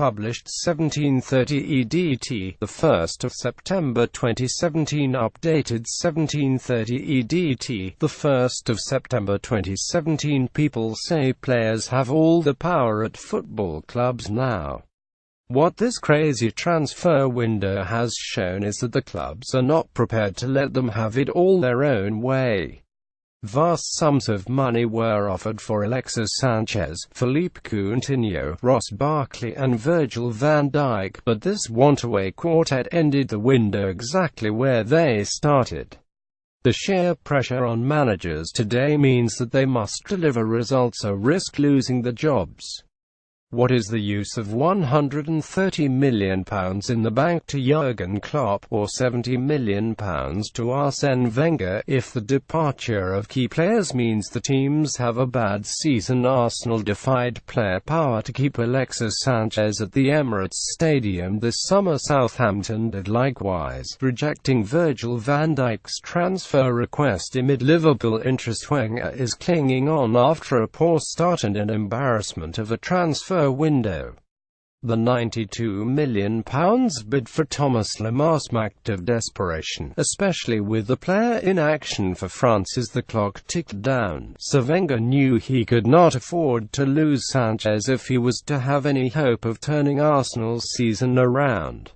published 1730 EDT, the 1st of September 2017. Updated 1730 EDT, the 1st of September 2017. People say players have all the power at football clubs now. What this crazy transfer window has shown is that the clubs are not prepared to let them have it all their own way. Vast sums of money were offered for Alexis Sanchez, Philippe Coutinho, Ross Barkley and Virgil van Dijk, but this wantaway quartet ended the window exactly where they started. The sheer pressure on managers today means that they must deliver results or risk losing their jobs. What is the use of £130 million in the bank to Jurgen Klopp, or £70 million to Arsene Wenger, if the departure of key players means the teams have a bad season? Arsenal defied player power to keep Alexis Sanchez at the Emirates Stadium this summer. Southampton did likewise, rejecting Virgil van Dijk's transfer request amid Liverpool. interestWenger is clinging on after a poor start and an embarrassment of a transfer window. The £92 million bid for Thomas Lemar smacked of desperation, especially with the player in action for France as the clock ticked down. So Wenger knew he could not afford to lose Sanchez if he was to have any hope of turning Arsenal's season around.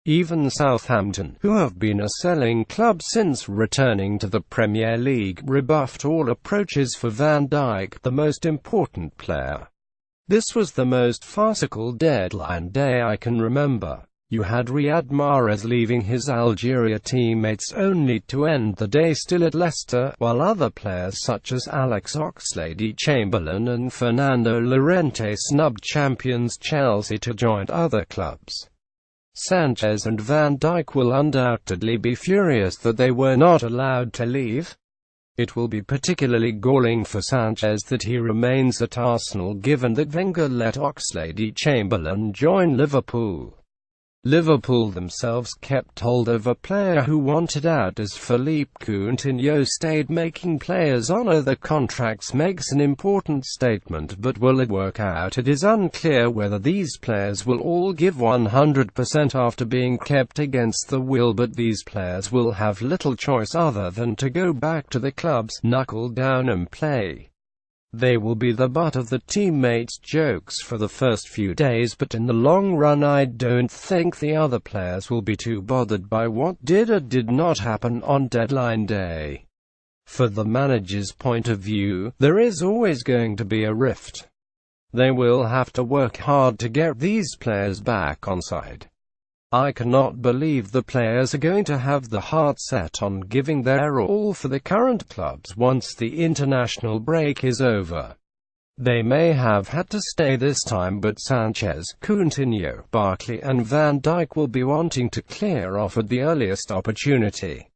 Even Southampton, who have been a selling club since returning to the Premier League, rebuffed all approaches for Van Dijk, the most important player. This was the most farcical deadline day I can remember. You had Riyad Mahrez leaving his Algeria teammates only to end the day still at Leicester, while other players such as Alex Oxlade-Chamberlain and Fernando Llorente snubbed champions Chelsea to join other clubs. Sanchez and Van Dijk will undoubtedly be furious that they were not allowed to leave. It will be particularly galling for Sanchez that he remains at Arsenal given that Wenger let Oxlade-Chamberlain join Liverpool. Liverpool themselves kept hold of a player who wanted out as Philippe Coutinho stayed. Making players honour their contracts makes an important statement, but will it work out? It is unclear whether these players will all give 100% after being kept against the will, but these players will have little choice other than to go back to the clubs, knuckle down and play. They will be the butt of the teammates' jokes for the first few days, but in the long run I don't think the other players will be too bothered by what did or did not happen on deadline day. For the manager's point of view, there is always going to be a rift. They will have to work hard to get these players back on side. I cannot believe the players are going to have the heart set on giving their all for the current clubs once the international break is over. They may have had to stay this time, but Sanchez, Coutinho, Barkley and Van Dijk will be wanting to clear off at the earliest opportunity.